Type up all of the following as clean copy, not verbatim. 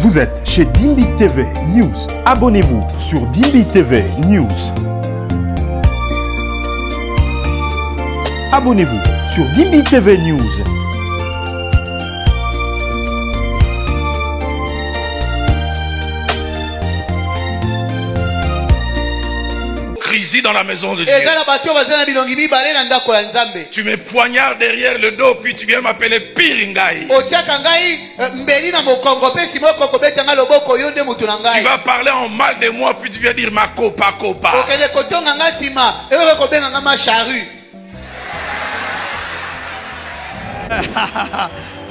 Vous êtes chez Dimbi TV News. Abonnez-vous sur Dimbi TV News. Abonnez-vous sur Dimbi TV News. Crise dans la maison de Dieu. Tu me poignardes derrière le dos, puis tu viens m'appeler Piringai. Tu vas parler en mal de moi, puis tu viens dire ma copa copa.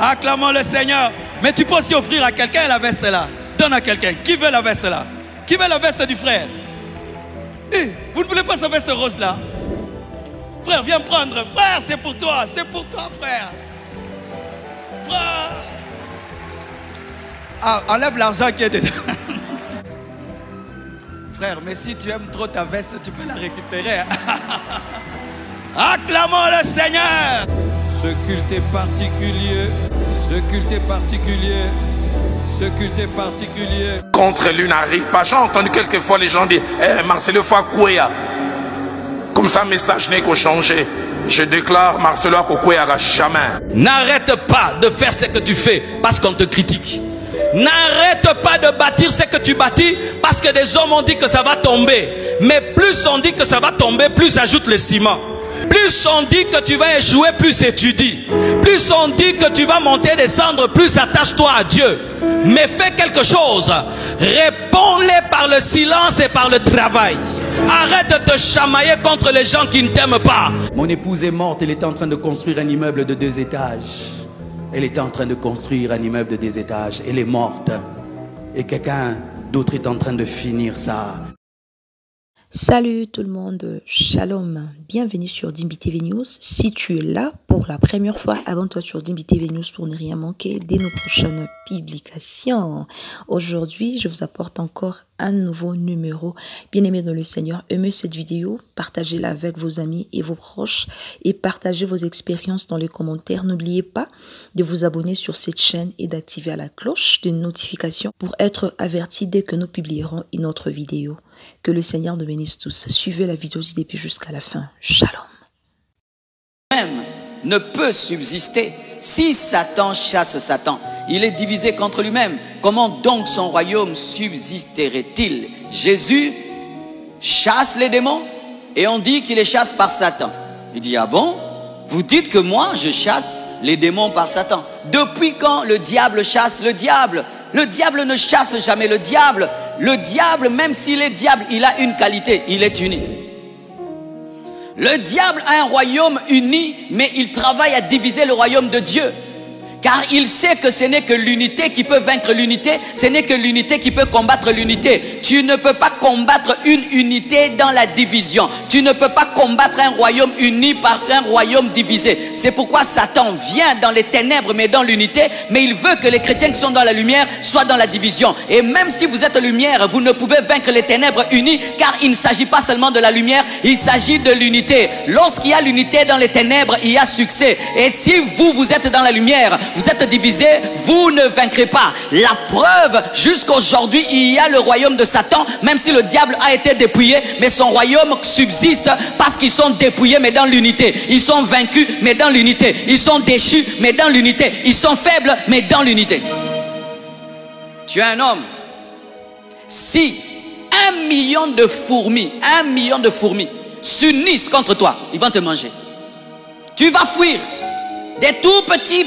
Acclamons le Seigneur. Mais tu peux aussi offrir à quelqu'un la veste là. Donne à quelqu'un. Qui veut la veste là? Qui veut la veste du frère? Vous ne voulez pas sa veste rose là? Frère, viens prendre. Frère, c'est pour toi. C'est pour toi, frère. Frère. Ah, enlève l'argent qui est dedans. Frère, mais si tu aimes trop ta veste, tu peux la récupérer. Acclamons le Seigneur. Ce culte est particulier. Ce culte est particulier. Ce culte est particulier. Contre lui n'arrive pas. J'ai entendu quelquefois les gens dire Marcelo Fakouya. Comme ça, message n'est qu'au changer. Je déclare Marcelo Fakouya à jamais. N'arrête pas de faire ce que tu fais parce qu'on te critique. N'arrête pas de bâtir ce que tu bâtis parce que des hommes ont dit que ça va tomber. Mais plus on dit que ça va tomber, plus ajoute le ciment. Plus on dit que tu vas échouer, plus étudie. Plus on dit que tu vas monter, descendre, plus attache-toi à Dieu. Mais fais quelque chose. Réponds-les par le silence et par le travail. Arrête de te chamailler contre les gens qui ne t'aiment pas. Mon épouse est morte, elle était en train de construire un immeuble de 2 étages. Elle était en train de construire un immeuble de 2 étages. Elle est morte. Et quelqu'un d'autre est en train de finir ça. Salut tout le monde, shalom, bienvenue sur Dimbi TV News. Si tu es là pour la première fois, abonne-toi sur Dimbi TV News pour ne rien manquer de nos prochaines publications. Aujourd'hui, je vous apporte encore un nouveau numéro. Bien-aimés dans le Seigneur, aimez cette vidéo, partagez-la avec vos amis et vos proches et partagez vos expériences dans les commentaires. N'oubliez pas de vous abonner sur cette chaîne et d'activer la cloche de notification pour être averti dès que nous publierons une autre vidéo. Que le Seigneur nous bénisse tous. Suivez la vidéo du début jusqu'à la fin. Shalom. Même ne peut subsister si Satan chasse Satan. Il est divisé contre lui-même. Comment donc son royaume subsisterait-il? Jésus chasse les démons et on dit qu'il les chasse par Satan. Il dit, ah bon? Vous dites que moi je chasse les démons par Satan. Depuis quand le diable chasse le diable? Le diable ne chasse jamais le diable. Le diable, même s'il est diable, il a une qualité, il est uni. Le diable a un royaume uni, mais il travaille à diviser le royaume de Dieu. Car il sait que ce n'est que l'unité qui peut vaincre l'unité, ce n'est que l'unité qui peut combattre l'unité. Tu ne peux pas combattre une unité dans la division. Tu ne peux pas combattre un royaume uni par un royaume divisé. C'est pourquoi Satan vient dans les ténèbres mais dans l'unité, mais il veut que les chrétiens qui sont dans la lumière soient dans la division. Et même si vous êtes lumière, vous ne pouvez vaincre les ténèbres unies, car il ne s'agit pas seulement de la lumière, il s'agit de l'unité. Lorsqu'il y a l'unité dans les ténèbres, il y a succès. Et si vous êtes dans la lumière, vous êtes divisés, vous ne vaincrez pas. La preuve, jusqu'aujourd'hui, il y a le royaume de Satan, même si le diable a été dépouillé, mais son royaume subsiste parce qu'ils sont dépouillés, mais dans l'unité. Ils sont vaincus, mais dans l'unité. Ils sont déchus, mais dans l'unité. Ils sont faibles, mais dans l'unité. Tu es un homme. Si 1 million de fourmis, s'unissent contre toi, ils vont te manger. Tu vas fuir. Des tout petits,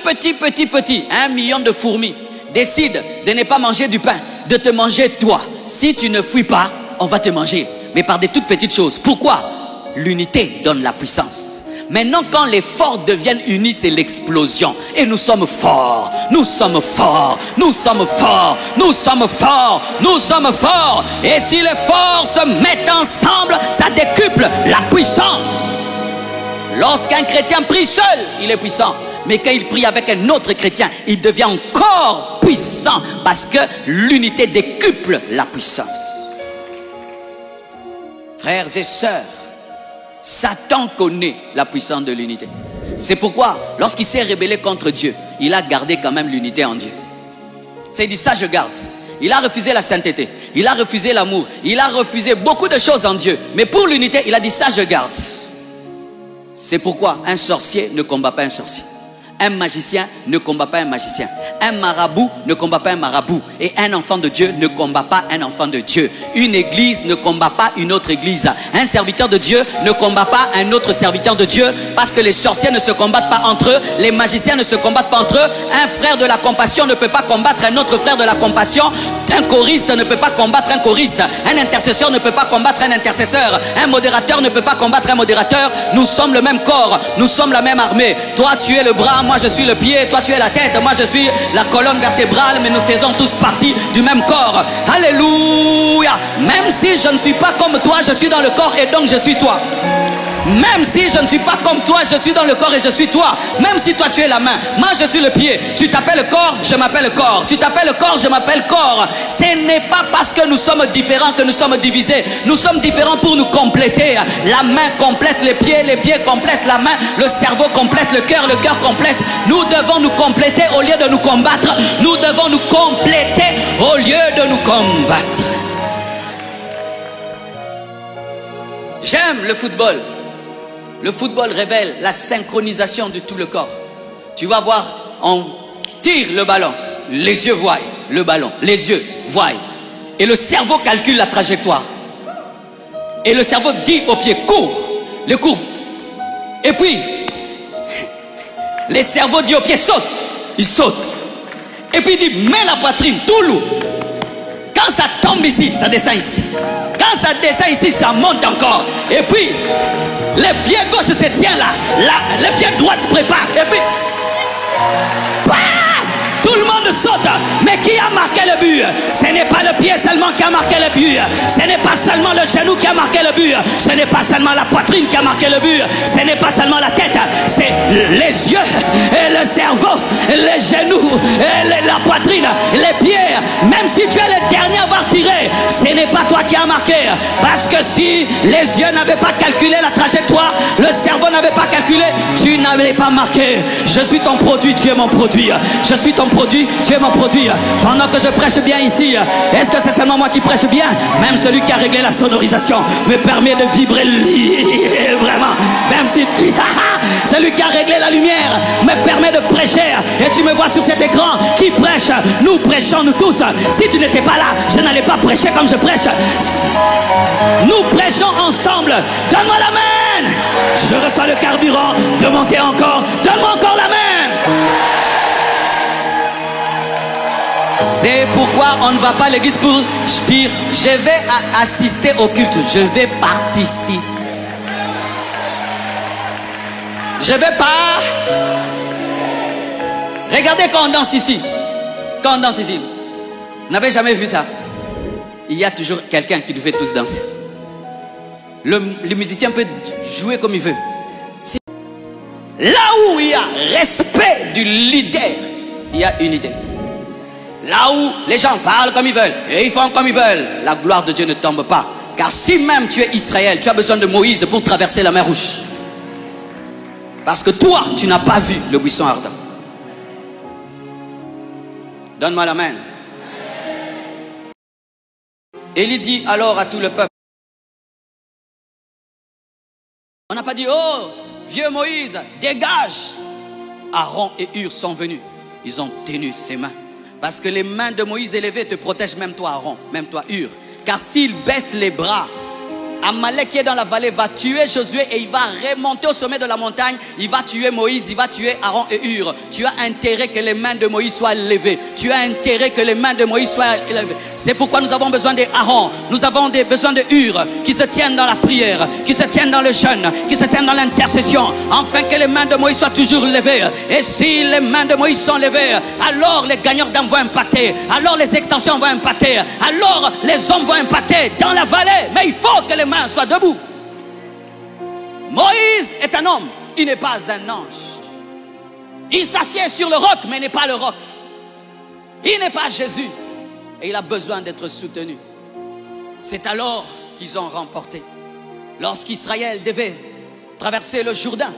1 million de fourmis décident de ne pas manger du pain, de te manger toi. Si tu ne fuis pas, on va te manger, mais par des toutes petites choses. Pourquoi? L'unité donne la puissance. Maintenant, quand les forts deviennent unis, c'est l'explosion. Et nous sommes forts, nous sommes forts, nous sommes forts, nous sommes forts, nous sommes forts. Et si les forts se mettent ensemble, ça décuple la puissance. Lorsqu'un chrétien prie seul, il est puissant. Mais quand il prie avec un autre chrétien, il devient encore puissant. Parce que l'unité décuple la puissance. Frères et sœurs, Satan connaît la puissance de l'unité. C'est pourquoi, lorsqu'il s'est rebellé contre Dieu, il a gardé quand même l'unité en Dieu. C'est dit, ça je garde. Il a refusé la sainteté, il a refusé l'amour, il a refusé beaucoup de choses en Dieu. Mais pour l'unité, il a dit, ça je garde. C'est pourquoi un sorcier ne combat pas un sorcier. Un magicien ne combat pas un magicien. Un marabout ne combat pas un marabout. Et un enfant de Dieu ne combat pas un enfant de Dieu. Une église ne combat pas une autre église. Un serviteur de Dieu ne combat pas un autre serviteur de Dieu. Parce que les sorciers ne se combattent pas entre eux. Les magiciens ne se combattent pas entre eux. Un frère de la compassion ne peut pas combattre un autre frère de la compassion. Un choriste ne peut pas combattre un choriste. Un intercesseur ne peut pas combattre un intercesseur. Un modérateur ne peut pas combattre un modérateur. Nous sommes le même corps. Nous sommes la même armée. Toi tu es le bras, moi je suis le pied. Toi tu es la tête, moi je suis la colonne vertébrale. Mais nous faisons tous partie du même corps. Alléluia. Même si je ne suis pas comme toi, je suis dans le corps et donc je suis toi. Même si je ne suis pas comme toi, je suis dans le corps et je suis toi. Même si toi tu es la main, moi je suis le pied. Tu t'appelles corps, je m'appelle corps. Tu t'appelles corps, je m'appelle corps. Ce n'est pas parce que nous sommes différents que nous sommes divisés. Nous sommes différents pour nous compléter. La main complète les pieds complètent la main. Le cerveau complète le cœur complète. Nous devons nous compléter au lieu de nous combattre. Nous devons nous compléter au lieu de nous combattre. J'aime le football. Le football révèle la synchronisation de tout le corps. Tu vas voir, on tire le ballon, les yeux voient le ballon, les yeux voient. Et le cerveau calcule la trajectoire. Et le cerveau dit au pied, cours, les cours. Et puis, le cerveau dit au pied, saute, il saute. Et puis il dit, mets la poitrine, tout lourd. Quand ça tombe ici, ça descend ici. Quand ça descend ici, ça monte encore. Et puis, le pied gauche se tient là. Le pied droit se prépare. Et puis, tout le monde saute. Mais qui a marqué le but? Ce n'est pas le pied seulement qui a marqué le but. Ce n'est pas seulement le genou qui a marqué le but. Ce n'est pas seulement la poitrine qui a marqué le but. Ce n'est pas seulement la tête. C'est les yeux et le cerveau, les genoux, et la poitrine, les pieds. Même si tu es le dernier à avoir tiré, ce n'est pas toi qui as marqué. Parce que si les yeux n'avaient pas calculé la trajectoire, le cerveau n'avait pas calculé, tu n'avais pas marqué. Je suis ton produit, tu es mon produit. Je suis ton produit, tu es mon produit. Pendant que je prêche bien ici, est-ce que c'est seulement moi qui prêche bien? Même celui qui a réglé la sonorisation me permet de vibrer vraiment. Même si tu... celui qui a réglé la lumière me permet de prêcher. Et tu me vois sur cet écran qui prêche. Nous prêchons, nous tous. Si tu n'étais pas là, je n'allais pas prêcher comme je prêche. Nous prêchons ensemble. Donne-moi la main. Je reçois le carburant de monter encore. Donne-moi encore la main. C'est pourquoi on ne va pas à l'église pour dire je vais assister au culte, je vais participer. Je vais pas. Regardez quand on danse ici. Quand on danse ici. Vous n'avez jamais vu ça? Il y a toujours quelqu'un qui nous fait tous danser. Le musicien peut jouer comme il veut. Là où il y a respect du leader, il y a unité. Là où les gens parlent comme ils veulent et ils font comme ils veulent, la gloire de Dieu ne tombe pas. Car si même tu es Israël, tu as besoin de Moïse pour traverser la mer Rouge. Parce que toi, tu n'as pas vu le buisson ardent. Donne-moi la main. Élie dit alors à tout le peuple. On n'a pas dit, oh, vieux Moïse, dégage. Aaron et Hur sont venus. Ils ont tenu ses mains. Parce que les mains de Moïse élevées te protègent, même toi Aaron, même toi Hur. Car s'il baisse les bras, Amalek qui est dans la vallée va tuer Josué et il va remonter au sommet de la montagne. Il va tuer Moïse, il va tuer Aaron et Hur. Tu as intérêt que les mains de Moïse soient levées. Tu as intérêt que les mains de Moïse soient élevées. C'est pourquoi nous avons besoin d'Aaron. Nous avons besoin de Hur qui se tiennent dans la prière, qui se tiennent dans le jeûne, qui se tiennent dans l'intercession, afin que les mains de Moïse soient toujours levées. Et si les mains de Moïse sont levées, alors les gagnants d'âme vont impacter, alors les extensions vont impacter, alors les hommes vont impacter dans la vallée. Mais il faut que les mains soient debout. Moïse est un homme, il n'est pas un ange. Il s'assied sur le roc, mais il n'est pas le roc. Il n'est pas Jésus. Et il a besoin d'être soutenu. C'est alors qu'ils ont remporté. Lorsqu'Israël devait traverser le Jourdain,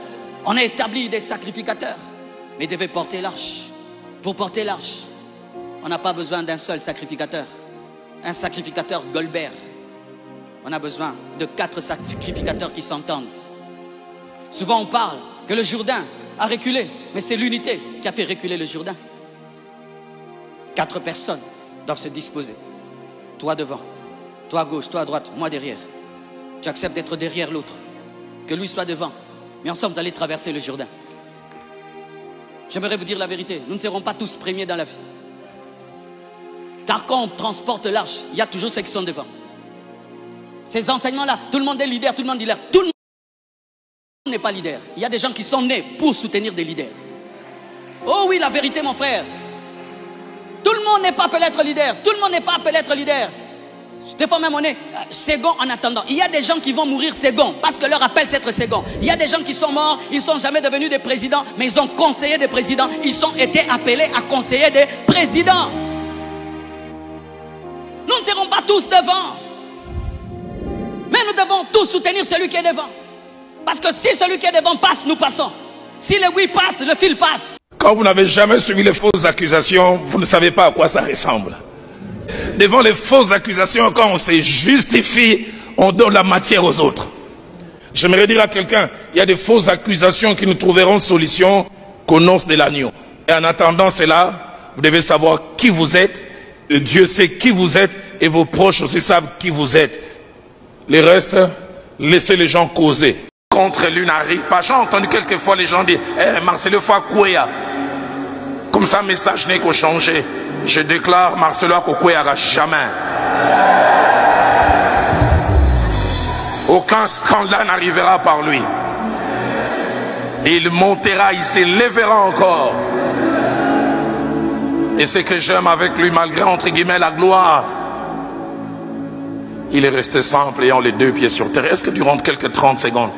on a établi des sacrificateurs, mais ils devaient porter l'arche. Pour porter l'arche, On n'a pas besoin d'un seul sacrificateur. Un sacrificateur Goldberg. On a besoin de 4 sacrificateurs qui s'entendent. Souvent on parle que le Jourdain a reculé, mais c'est l'unité qui a fait reculer le Jourdain. 4 personnes doivent se disposer. Toi devant, toi à gauche, toi à droite, moi derrière. Tu acceptes d'être derrière l'autre. Que lui soit devant. Mais ensemble, vous allez traverser le Jourdain. J'aimerais vous dire la vérité. Nous ne serons pas tous premiers dans la vie. Car quand on transporte l'arche, il y a toujours ceux qui sont devant. Ces enseignements-là, tout le monde est leader, tout le monde est leader. Tout le monde n'est pas leader. Il y a des gens qui sont nés pour soutenir des leaders. Oh oui, la vérité, mon frère. Tout le monde n'est pas appelé à être leader. Tout le monde n'est pas appelé à être leader. Des fois même on est second en attendant. Il y a des gens qui vont mourir second parce que leur appel c'est être second. Il y a des gens qui sont morts, ils ne sont jamais devenus des présidents, mais ils ont conseillé des présidents. Ils ont été appelés à conseiller des présidents. Nous ne serons pas tous devant, mais nous devons tous soutenir celui qui est devant. Parce que si celui qui est devant passe, nous passons. Si le oui passe, le fil passe. Quand vous n'avez jamais suivi les fausses accusations, vous ne savez pas à quoi ça ressemble. Devant les fausses accusations, quand on se justifie, on donne la matière aux autres. J'aimerais dire à quelqu'un, il y a des fausses accusations qui ne trouveront solution qu'au nonce de l'agneau. Et en attendant cela, vous devez savoir qui vous êtes, et Dieu sait qui vous êtes, et vos proches aussi savent qui vous êtes. Les restes, laissez les gens causer. Contre lui n'arrive pas. J'ai entendu quelquefois les gens dire, Marcelo Fakouya. Comme ça, message n'est qu'au changer. Je déclare, Marcelo Fakouya jamais. Aucun scandale n'arrivera par lui. Il montera, il s'élèvera encore. Et ce que j'aime avec lui, malgré entre guillemets la gloire, il est resté simple ayant les 2 pieds sur terre. Est-ce que durant quelques 30 secondes,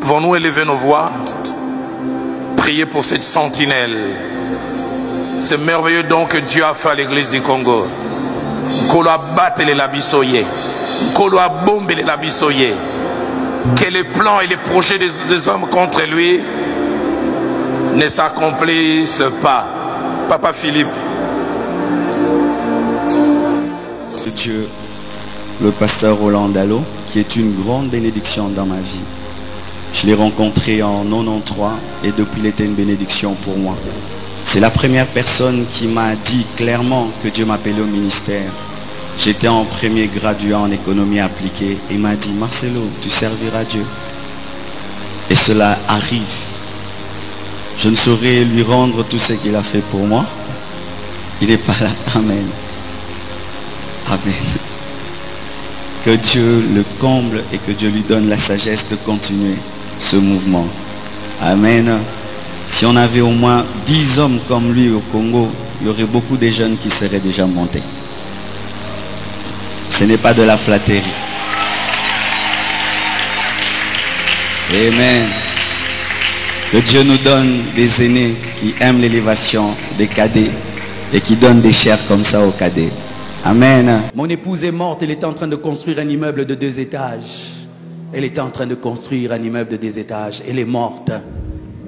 pouvons-nous élever nos voix, prier pour cette sentinelle, ce merveilleux don que Dieu a fait à l'église du Congo. Que les plans et les projets des hommes contre lui ne s'accomplissent pas. Papa Philippe. Dieu, le pasteur Roland Dallot, qui est une grande bénédiction dans ma vie. Je l'ai rencontré en 93 et depuis il était une bénédiction pour moi. C'est la première personne qui m'a dit clairement que Dieu m'appelait au ministère. J'étais en premier graduat en économie appliquée et il m'a dit, Marcelo, tu serviras Dieu. Et cela arrive. Je ne saurais lui rendre tout ce qu'il a fait pour moi. Il n'est pas là. Amen. Amen. Que Dieu le comble et que Dieu lui donne la sagesse de continuer ce mouvement. Amen. Si on avait au moins 10 hommes comme lui au Congo, il y aurait beaucoup de jeunes qui seraient déjà montés. Ce n'est pas de la flatterie. Amen. Que Dieu nous donne des aînés qui aiment l'élévation, des cadets, et qui donnent des chairs comme ça aux cadets. Amen. Mon épouse est morte, elle était en train de construire un immeuble de 2 étages. Elle était en train de construire un immeuble de 2 étages. Elle est morte.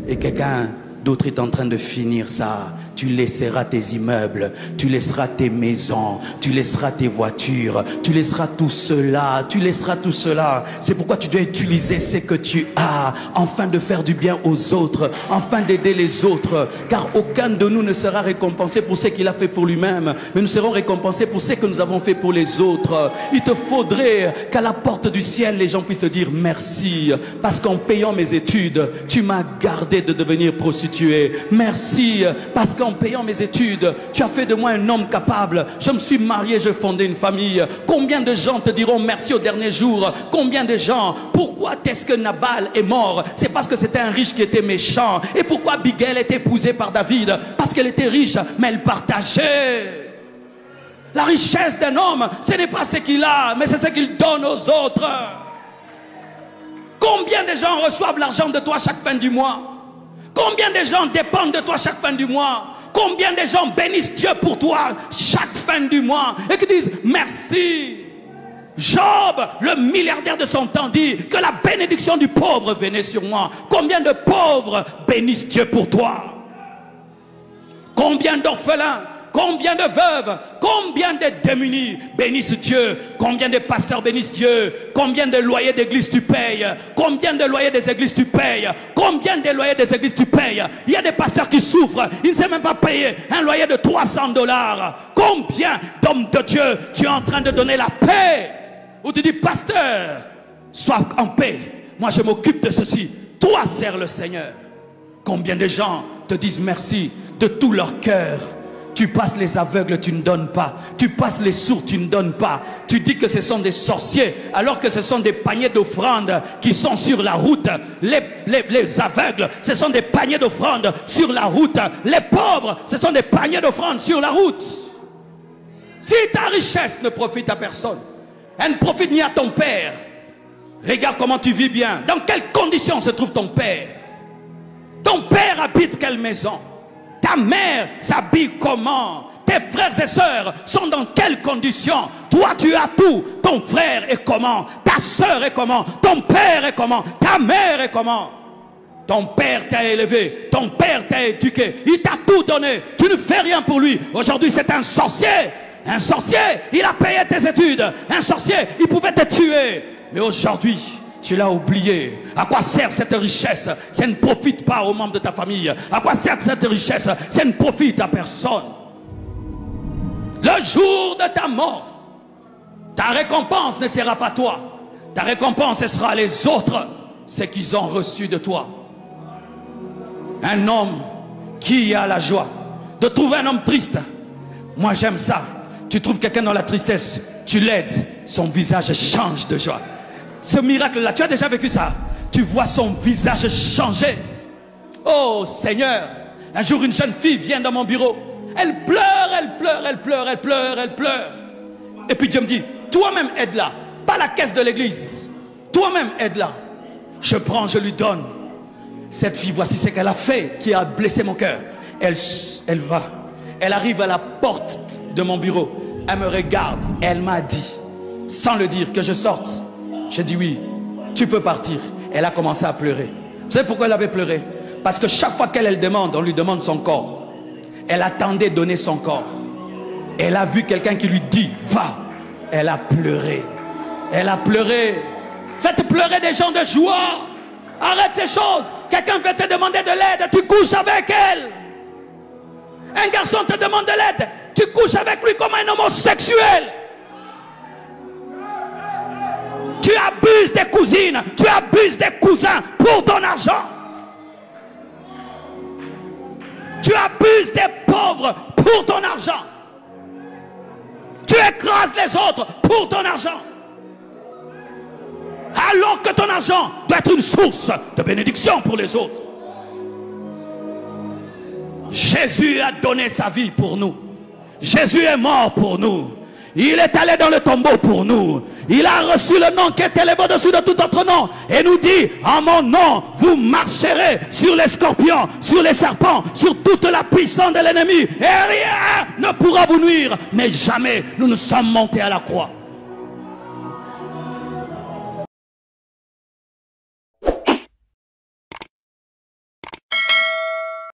Et quelqu'un d'autre est en train de finir ça. Tu laisseras tes immeubles, tu laisseras tes maisons, tu laisseras tes voitures, tu laisseras tout cela, tu laisseras tout cela. C'est pourquoi tu dois utiliser ce que tu as, afin de faire du bien aux autres, afin d'aider les autres. Car aucun de nous ne sera récompensé pour ce qu'il a fait pour lui-même, mais nous serons récompensés pour ce que nous avons fait pour les autres. Il te faudrait qu'à la porte du ciel, les gens puissent te dire merci, parce qu'en payant mes études, tu m'as gardé de devenir prostituée. Merci, parce qu'en payant mes études, tu as fait de moi un homme capable. Je me suis marié, j'ai fondé une famille. Combien de gens te diront merci au dernier jour? Combien de gens? Pourquoi est-ce que Nabal est mort? C'est parce que c'était un riche qui était méchant. Et pourquoi Abigail était épousée par David? Parce qu'elle était riche, mais elle partageait. La richesse d'un homme, ce n'est pas ce qu'il a, mais c'est ce qu'il donne aux autres. Combien de gens reçoivent l'argent de toi chaque fin du mois? Combien de gens dépendent de toi chaque fin du mois? Combien de gens bénissent Dieu pour toi chaque fin du mois et qui disent merci? Job, le milliardaire de son temps, dit que la bénédiction du pauvre venait sur moi. Combien de pauvres bénissent Dieu pour toi? Combien d'orphelins, combien de veuves, combien de démunis bénissent Dieu, combien de pasteurs bénissent Dieu, combien de loyers d'église tu payes, combien de loyers des églises tu payes, combien de loyers des églises tu payes. Il y a des pasteurs qui souffrent, ils ne savent même pas payer un loyer de $300. Combien d'hommes de Dieu tu es en train de donner la paix? Ou tu dis, pasteur, sois en paix, moi je m'occupe de ceci, toi sers le Seigneur. Combien de gens te disent merci de tout leur cœur? Tu passes les aveugles, tu ne donnes pas. Tu passes les sourds, tu ne donnes pas. Tu dis que ce sont des sorciers, alors que ce sont des paniers d'offrandes qui sont sur la route. Les aveugles, ce sont des paniers d'offrandes sur la route. Les pauvres, ce sont des paniers d'offrandes sur la route. Si ta richesse ne profite à personne, elle ne profite ni à ton père. Regarde comment tu vis bien. Dans quelles conditions se trouve ton père? Ton père habite quelle maison? Ta mère s'habille comment? Tes frères et sœurs sont dans quelles conditions? Toi tu as tout. Ton frère est comment? Ta sœur est comment? Ton père est comment? Ta mère est comment? Ton père t'a élevé, ton père t'a éduqué, il t'a tout donné. Tu ne fais rien pour lui. Aujourd'hui c'est un sorcier. Un sorcier, il a payé tes études. Un sorcier, il pouvait te tuer. Mais aujourd'hui, tu l'as oublié. À quoi sert cette richesse? Ça ne profite pas aux membres de ta famille. À quoi sert cette richesse? Ça ne profite à personne. Le jour de ta mort, ta récompense ne sera pas toi. Ta récompense, ce sera les autres, ce qu'ils ont reçu de toi. Un homme qui a la joie de trouver un homme triste. Moi j'aime ça. Tu trouves quelqu'un dans la tristesse, tu l'aides, son visage change de joie. Ce miracle-là, tu as déjà vécu ça? Tu vois son visage changer. Oh Seigneur, un jour une jeune fille vient dans mon bureau. Elle pleure, elle pleure, elle pleure, elle pleure, elle pleure. Et puis Dieu me dit, toi-même aide-la. Pas la caisse de l'église. Toi-même aide-la. Je prends, je lui donne. Cette fille, voici ce qu'elle a fait, qui a blessé mon cœur. Elle va. Elle arrive à la porte de mon bureau. Elle me regarde. Elle m'a dit, sans le dire, que je sorte. J'ai dit oui, tu peux partir. Elle a commencé à pleurer. Vous savez pourquoi elle avait pleuré? Parce que chaque fois qu'elle demande, on lui demande son corps. Elle attendait donner son corps. Elle a vu quelqu'un qui lui dit, va. Elle a pleuré. Elle a pleuré. Faites pleurer des gens de joie. Arrête ces choses. Quelqu'un veut te demander de l'aide, tu couches avec elle. Un garçon te demande de l'aide, tu couches avec lui comme un homosexuel. Tu abuses des cousines, tu abuses des cousins pour ton argent. Tu abuses des pauvres pour ton argent. Tu écrases les autres pour ton argent. Alors que ton argent doit être une source de bénédiction pour les autres. Jésus a donné sa vie pour nous. Jésus est mort pour nous. Il est allé dans le tombeau pour nous. Il a reçu le nom qui est élevé au-dessus de tout autre nom. Et nous dit, en mon nom, vous marcherez sur les scorpions, sur les serpents, sur toute la puissance de l'ennemi. Et rien ne pourra vous nuire. Mais jamais nous ne sommes montés à la croix.